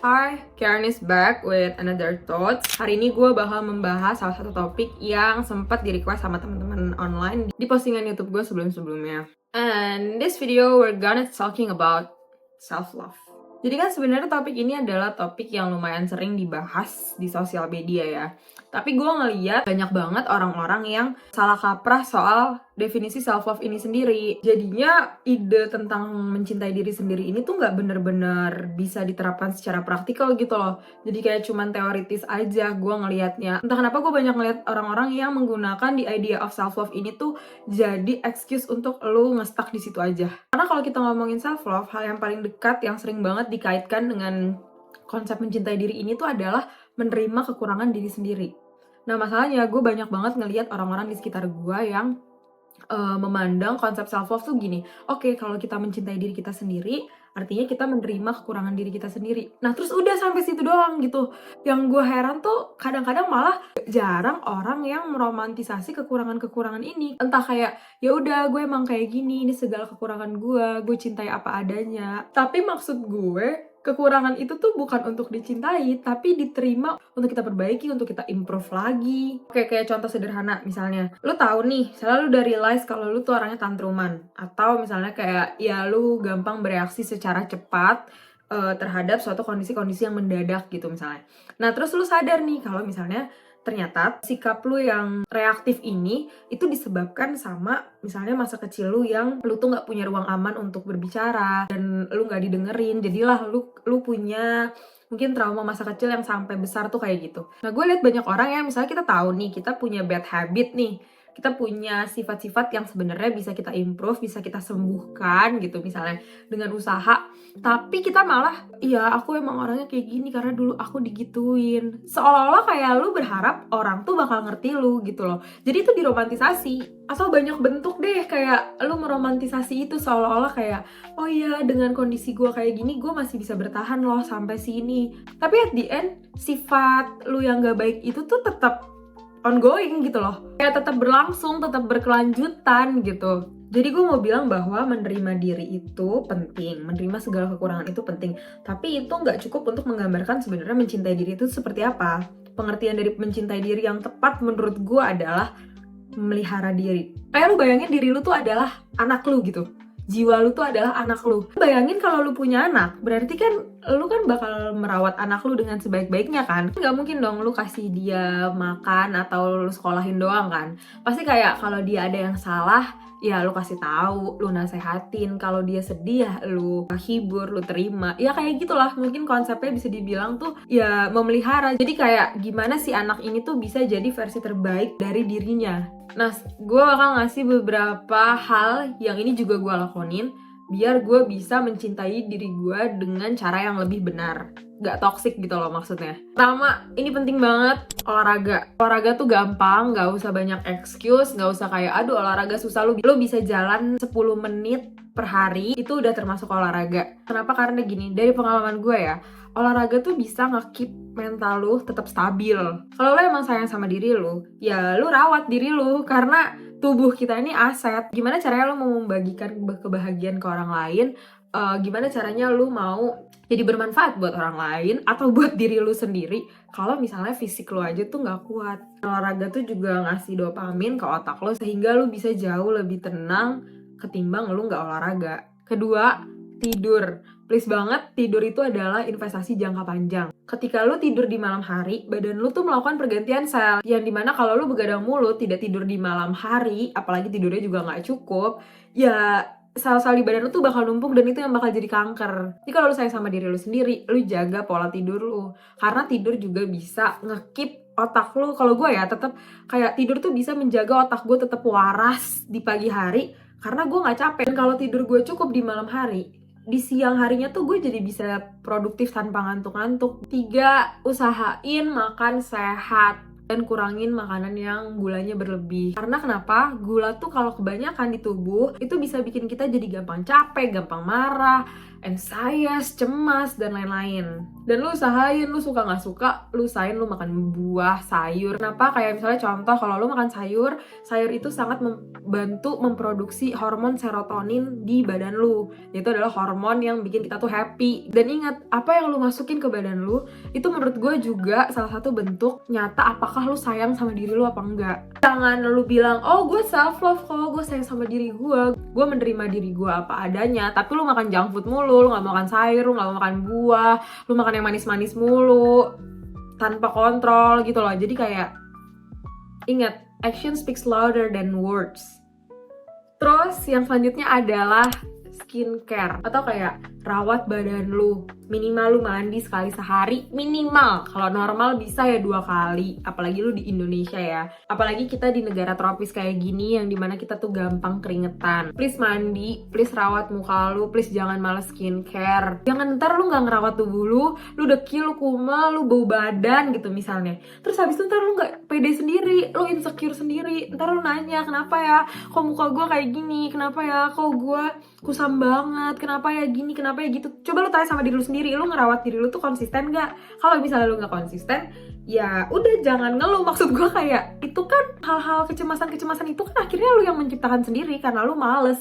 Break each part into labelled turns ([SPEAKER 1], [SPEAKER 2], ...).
[SPEAKER 1] Hi, Karen is back with another thoughts. Hari ini gue bakal membahas salah satu topik yang sempat di-request sama teman-teman online di postingan YouTube gue sebelum-sebelumnya. And this video we're gonna talking about self-love. Jadi kan sebenarnya topik ini adalah topik yang lumayan sering dibahas di sosial media ya. Tapi gue ngeliat banyak banget orang-orang yang salah kaprah soal definisi self-love ini sendiri. Jadinya ide tentang mencintai diri sendiri ini tuh nggak bener-bener bisa diterapkan secara praktikal gitu loh. Jadi kayak cuman teoritis aja gue ngelihatnya. Entah kenapa gue banyak ngeliat orang-orang yang menggunakan the idea of self-love ini tuh jadi excuse untuk lu nge-stuck di situ aja. Karena kalau kita ngomongin self-love, hal yang paling dekat yang sering banget dikaitkan dengan konsep mencintai diri ini tuh adalah menerima kekurangan diri sendiri. Nah masalahnya gue banyak banget ngelihat orang-orang di sekitar gue yang memandang konsep self-love tuh gini, oke, kalau kita mencintai diri kita sendiri, artinya kita menerima kekurangan diri kita sendiri. Nah terus udah sampai situ doang gitu. Yang gue heran tuh kadang-kadang malah jarang orang yang meromantisasi kekurangan-kekurangan ini. Entah kayak, ya udah gue emang kayak gini, ini segala kekurangan gue cintai apa adanya. Tapi maksud gue, kekurangan itu tuh bukan untuk dicintai, tapi diterima untuk kita perbaiki, untuk kita improve lagi. Oke, kayak contoh sederhana misalnya, lu tahu nih, misalnya lu udah realize kalau lu tuh orangnya tantruman, atau misalnya kayak ya lu gampang bereaksi secara cepat terhadap suatu kondisi-kondisi yang mendadak gitu misalnya. Nah terus lu sadar nih kalau misalnya ternyata sikap lu yang reaktif ini itu disebabkan sama misalnya masa kecil lu yang lu tuh nggak punya ruang aman untuk berbicara dan lu nggak didengerin, jadilah lu punya mungkin trauma masa kecil yang sampai besar tuh kayak gitu. Nah gue lihat banyak orang yang misalnya kita tahu nih kita punya bad habit nih, kita punya sifat-sifat yang sebenarnya bisa kita improve, bisa kita sembuhkan gitu misalnya dengan usaha. Tapi kita malah, iya aku emang orangnya kayak gini karena dulu aku digituin. Seolah-olah kayak lu berharap orang tuh bakal ngerti lu gitu loh. Jadi itu diromantisasi. Asal banyak bentuk deh kayak lu meromantisasi itu seolah-olah kayak, oh iya dengan kondisi gue kayak gini gue masih bisa bertahan loh sampai sini. Tapi at the end, sifat lu yang gak baik itu tuh tetap ongoing gitu loh. Kayak tetap berlangsung, tetap berkelanjutan gitu. Jadi gue mau bilang bahwa menerima diri itu penting, menerima segala kekurangan itu penting. Tapi itu nggak cukup untuk menggambarkan sebenarnya mencintai diri itu seperti apa. Pengertian dari mencintai diri yang tepat menurut gue adalah memelihara diri. Kayak lu bayangin diri lu tuh adalah anak lu gitu. Jiwa lu tuh adalah anak lu. Bayangin kalau lu punya anak, berarti kan lu kan bakal merawat anak lu dengan sebaik-baiknya kan? Nggak mungkin dong lu kasih dia makan atau lu sekolahin doang kan? Pasti kayak kalau dia ada yang salah, ya lu kasih tahu, lu nasehatin. Kalau dia sedih ya lu hibur, lu terima. Ya kayak gitulah, mungkin konsepnya bisa dibilang tuh ya memelihara. Jadi kayak gimana sih anak ini tuh bisa jadi versi terbaik dari dirinya. Nah, gue bakal ngasih beberapa hal yang ini juga gue lakonin biar gue bisa mencintai diri gue dengan cara yang lebih benar. Gak toxic gitu loh maksudnya. Pertama, ini penting banget, olahraga. Olahraga tuh gampang, gak usah banyak excuse, gak usah kayak aduh olahraga susah, lu bisa jalan 10 menit per hari, itu udah termasuk olahraga. Kenapa? Karena gini, dari pengalaman gue ya, olahraga tuh bisa nge-keep mental lu tetap stabil. Kalau lu emang sayang sama diri lu, ya lu rawat diri lu, karena tubuh kita ini aset. Gimana caranya lu mau membagikan kebahagiaan ke orang lain? Gimana caranya lu mau jadi bermanfaat buat orang lain atau buat diri lu sendiri kalau misalnya fisik lu aja tuh nggak kuat. Olahraga tuh juga ngasih dopamin ke otak lu sehingga lu bisa jauh lebih tenang ketimbang lu nggak olahraga. Kedua, tidur. Please banget, tidur itu adalah investasi jangka panjang. Ketika lu tidur di malam hari, badan lu tuh melakukan pergantian sel. Yang dimana kalau lu begadang mulu, tidak tidur di malam hari, apalagi tidurnya juga nggak cukup, ya sel-sel di badan lu tuh bakal numpuk dan itu yang bakal jadi kanker. Jadi kalau lu sayang sama diri lu sendiri, lu jaga pola tidur lu. Karena tidur juga bisa nge-keep otak lu. Kalau gue ya tetap kayak tidur tuh bisa menjaga otak gue tetap waras di pagi hari karena gue nggak capek. Dan kalau tidur gue cukup di malam hari, di siang harinya tuh gue jadi bisa produktif tanpa ngantuk-ngantuk. 3, usahain makan sehat dan kurangin makanan yang gulanya berlebih. Karena kenapa? Gula tuh kalau kebanyakan di tubuh itu bisa bikin kita jadi gampang capek, gampang marah, anxious, cemas, dan lain-lain. Dan lu usahain, lu suka gak suka, lu usahain lu makan buah, sayur. Kenapa? Kayak misalnya contoh, kalau lu makan sayur itu sangat membantu memproduksi hormon serotonin di badan lu. Itu adalah hormon yang bikin kita tuh happy. Dan ingat, apa yang lu masukin ke badan lu, itu menurut gue juga salah satu bentuk nyata apakah lu sayang sama diri lu apa enggak. Jangan lu bilang, oh gue self love kok, gue sayang sama diri gue menerima diri gue apa adanya, tapi lu makan junk food mulu, lu gak makan sayur, lu gak makan buah, lu makan yang manis-manis mulu tanpa kontrol gitu loh. Jadi kayak ingat, action speaks louder than words. Terus yang selanjutnya adalah skincare atau kayak rawat badan lu. Minimal lu mandi sekali sehari, minimal. Kalau normal bisa ya 2 kali, apalagi lu di Indonesia ya. Apalagi kita di negara tropis kayak gini yang dimana kita tuh gampang keringetan. Please mandi, please rawat muka lu, please jangan males skincare. Jangan ntar lu gak ngerawat tubuh lu dekil, lu kumal, lu bau badan gitu misalnya. Terus habis itu ntar lu gak pede sendiri, lu insecure sendiri. Ntar lu nanya, kenapa ya kok muka gue kayak gini, kenapa ya kok gue kusam banget, kenapa ya gini, kenapa ya gitu. Coba lu tanya sama diri lu sendiri, lu ngerawat diri lu tuh konsisten gak? Kalau misalnya lu gak konsisten, ya udah jangan ngeluh. Maksud gue kayak itu kan hal-hal kecemasan itu kan akhirnya lu yang menciptakan sendiri karena lu males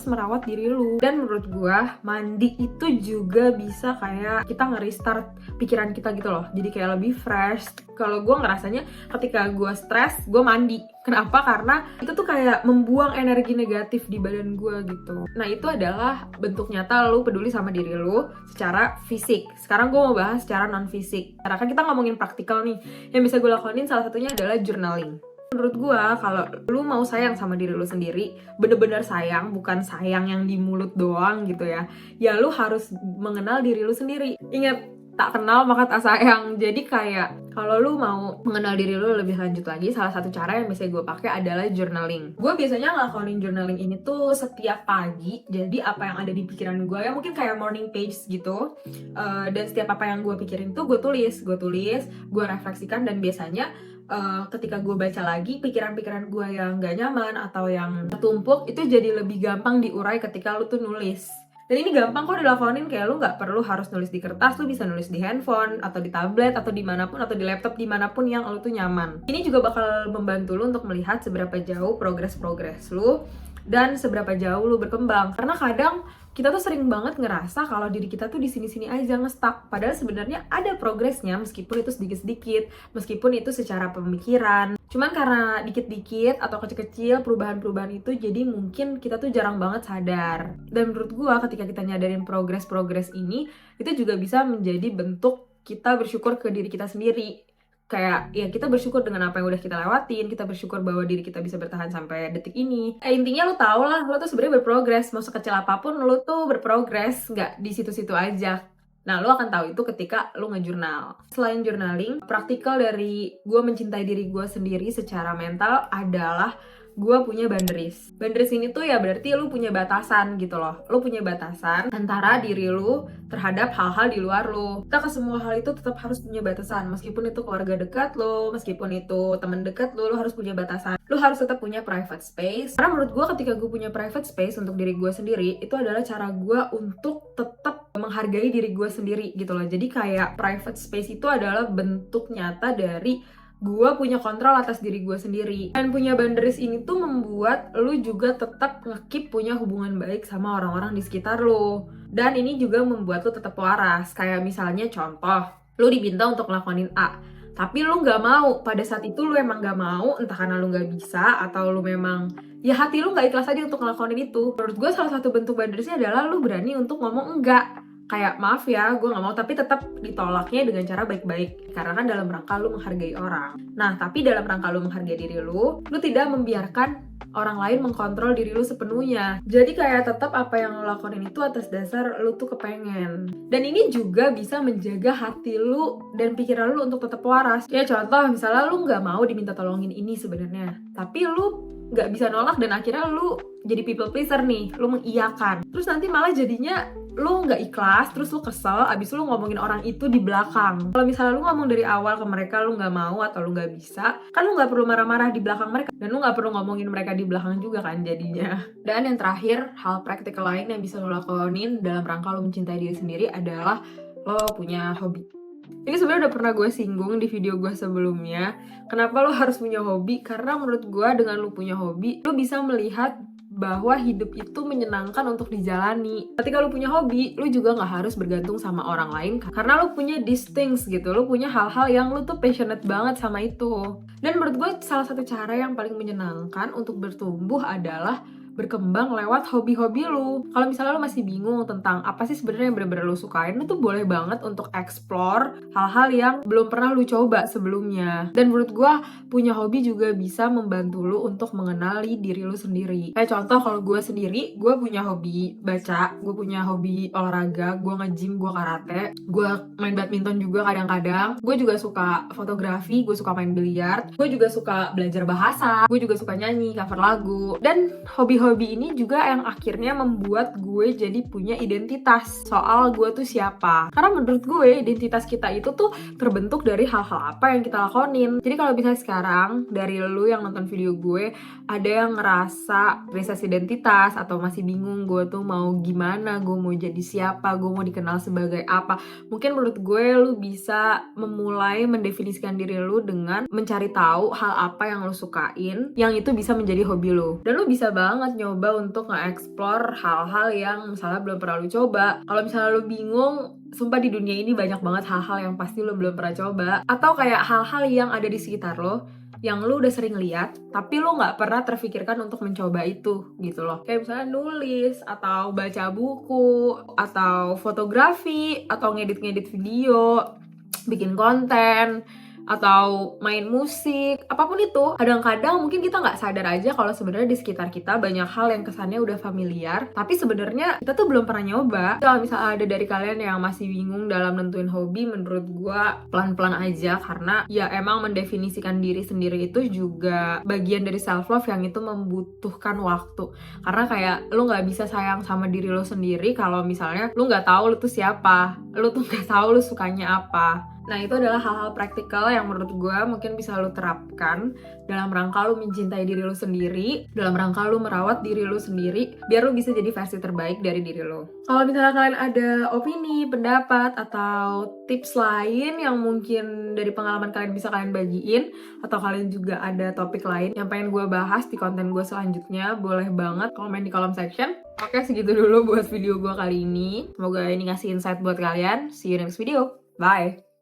[SPEAKER 1] merawat diri lu. Dan menurut gue mandi itu juga bisa kayak kita nge-restart pikiran kita gitu loh, jadi kayak lebih fresh. Kalau gue ngerasanya ketika gue stres, gue mandi. Kenapa? Karena itu tuh kayak membuang energi negatif di badan gue gitu. Nah itu adalah bentuk nyata lu peduli sama diri lu secara fisik. Sekarang gue mau bahas secara non-fisik. Karena kan kita ngomongin praktikal nih. Yang bisa gue lakonin salah satunya adalah journaling. Menurut gue kalau lu mau sayang sama diri lu sendiri, bener-bener sayang, bukan sayang yang di mulut doang gitu ya, ya lu harus mengenal diri lu sendiri. Ingat, tak kenal maka tak sayang. Jadi kayak kalau lu mau mengenal diri lu lebih lanjut lagi, salah satu cara yang bisa gue pakai adalah journaling. Gue biasanya ngelakonin journaling ini tuh setiap pagi. Jadi apa yang ada di pikiran gue, ya mungkin kayak morning page gitu, dan setiap apa yang gue pikirin tuh gue tulis, gue refleksikan. Dan biasanya ketika gue baca lagi, pikiran-pikiran gue yang gak nyaman atau yang tertumpuk itu jadi lebih gampang diurai ketika lu tuh nulis. Dan ini gampang kok dilakonin, kayak lu gak perlu harus nulis di kertas, lu bisa nulis di handphone, atau di tablet, atau dimanapun, atau di laptop, dimanapun yang lu tuh nyaman. Ini juga bakal membantu lu untuk melihat seberapa jauh progres lu, dan seberapa jauh lu berkembang. Karena kadang kita tuh sering banget ngerasa kalau diri kita tuh di sini-sini aja nge-stuck. Padahal sebenarnya ada progresnya, meskipun itu sedikit-sedikit, meskipun itu secara pemikiran. Cuman karena dikit-dikit atau kecil-kecil perubahan-perubahan itu, jadi mungkin kita tuh jarang banget sadar. Dan menurut gua ketika kita nyadarin progres ini, itu juga bisa menjadi bentuk kita bersyukur ke diri kita sendiri. Kayak ya kita bersyukur dengan apa yang udah kita lewatin, kita bersyukur bahwa diri kita bisa bertahan sampai detik ini. Intinya lu tau lah, lu tuh sebenarnya berprogres, mau sekecil apapun lu tuh berprogres, nggak di situ-situ aja. Nah, lu akan tahu itu ketika lu nge-journal. Selain journaling, praktikal dari gue mencintai diri gue sendiri secara mental adalah gue punya boundaries. Boundaries ini tuh ya berarti lu punya batasan gitu loh. Lu punya batasan antara diri lu terhadap hal-hal di luar lu. Kita ke semua hal itu tetap harus punya batasan. Meskipun itu keluarga dekat lu, meskipun itu teman dekat lu harus punya batasan. Lu harus tetap punya private space. Karena menurut gue ketika gue punya private space untuk diri gue sendiri, itu adalah cara gue untuk tetap menghargai diri gue sendiri gitu loh. Jadi kayak private space itu adalah bentuk nyata dari gue punya kontrol atas diri gue sendiri. Dan punya boundaries ini tuh membuat lu juga tetap nge-keep punya hubungan baik sama orang-orang di sekitar lu. Dan ini juga membuat lu tetap waras. Kayak misalnya contoh, lu diminta untuk ngelakonin A, tapi lu gak mau. Pada saat itu lu emang gak mau, entah karena lu gak bisa, atau lu memang ya hati lu gak ikhlas aja untuk ngelakonin itu. Menurut gue salah satu bentuk boundariesnya adalah lu berani untuk ngomong enggak. Kayak maaf ya, gue gak mau, tapi tetap ditolaknya dengan cara baik-baik. Karena kan dalam rangka lu menghargai orang. Nah, tapi dalam rangka lu menghargai diri lu tidak membiarkan orang lain mengkontrol diri lu sepenuhnya. Jadi kayak tetap apa yang lu lakonin itu atas dasar lu tuh kepengen. Dan ini juga bisa menjaga hati lu dan pikiran lu untuk tetap waras. Ya contoh, misalnya lu gak mau diminta tolongin ini sebenarnya, tapi lu gak bisa nolak dan akhirnya lu jadi people pleaser nih, lu mengiyakan. Terus nanti malah jadinya lu nggak ikhlas, terus lu kesel, abis lu ngomongin orang itu di belakang. Kalau misalnya lu ngomong dari awal ke mereka lu nggak mau atau lu nggak bisa, kan lu nggak perlu marah-marah di belakang mereka, dan lu nggak perlu ngomongin mereka di belakang juga kan jadinya. Dan yang terakhir, hal praktikal lain yang bisa lo lakonin dalam rangka lo mencintai diri sendiri adalah lo punya hobi. Ini sebenarnya udah pernah gue singgung di video gue sebelumnya. Kenapa lo harus punya hobi? Karena menurut gue dengan lo punya hobi, lo bisa melihat bahwa hidup itu menyenangkan untuk dijalani. Ketika lu punya hobi, lu juga nggak harus bergantung sama orang lain karena lu punya these things gitu, lu punya hal-hal yang lu tuh passionate banget sama itu. Dan menurut gue salah satu cara yang paling menyenangkan untuk bertumbuh adalah berkembang lewat hobi-hobi lu. Kalau misalnya lu masih bingung tentang apa sih sebenarnya yang bener-bener lu sukain, lu tuh boleh banget untuk explore hal-hal yang belum pernah lu coba sebelumnya. Dan menurut gue punya hobi juga bisa membantu lu untuk mengenali diri lu sendiri. Kayak contoh kalau gue sendiri, gue punya hobi baca, gue punya hobi olahraga, gue nge-gym, gue karate, gue main badminton juga kadang-kadang, gue juga suka fotografi, gue suka main biliar, gue juga suka belajar bahasa, gue juga suka nyanyi, cover lagu. Dan hobi ini juga yang akhirnya membuat gue jadi punya identitas soal gue tuh siapa. Karena menurut gue identitas kita itu tuh terbentuk dari hal-hal apa yang kita lakonin. Jadi kalau misalnya sekarang dari lu yang nonton video gue ada yang ngerasa krisis identitas atau masih bingung gue tuh mau gimana, gue mau jadi siapa, gue mau dikenal sebagai apa, mungkin menurut gue lu bisa memulai mendefinisikan diri lu dengan mencari tahu hal apa yang lu sukain yang itu bisa menjadi hobi lu. Dan lu bisa banget nyoba untuk nge-explore hal-hal yang misalnya belum pernah lu coba. Kalau misalnya lu bingung, sumpah di dunia ini banyak banget hal-hal yang pasti lu belum pernah coba. Atau kayak hal-hal yang ada di sekitar lo yang lu udah sering lihat, tapi lu nggak pernah terfikirkan untuk mencoba itu gitu loh. Kayak misalnya nulis, atau baca buku, atau fotografi, atau ngedit-ngedit video, bikin konten, atau main musik, apapun itu. Kadang-kadang mungkin kita nggak sadar aja kalau sebenarnya di sekitar kita banyak hal yang kesannya udah familiar, tapi sebenarnya kita tuh belum pernah nyoba. Kalau misalnya ada dari kalian yang masih bingung dalam nentuin hobi, menurut gua pelan-pelan aja, karena ya emang mendefinisikan diri sendiri itu juga bagian dari self love yang itu membutuhkan waktu. Karena kayak lu nggak bisa sayang sama diri lo sendiri kalau misalnya lu nggak tahu lu tuh siapa, lu tuh nggak tahu lu sukanya apa. Nah, itu adalah hal-hal praktikal yang menurut gue mungkin bisa lo terapkan dalam rangka lo mencintai diri lo sendiri, dalam rangka lo merawat diri lo sendiri, biar lo bisa jadi versi terbaik dari diri lo. Kalau misalnya kalian ada opini, pendapat, atau tips lain yang mungkin dari pengalaman kalian bisa kalian bagiin, atau kalian juga ada topik lain yang pengen gue bahas di konten gue selanjutnya, boleh banget komen di kolom section. Oke, segitu dulu buat video gue kali ini. Semoga ini ngasih insight buat kalian. See you next video. Bye!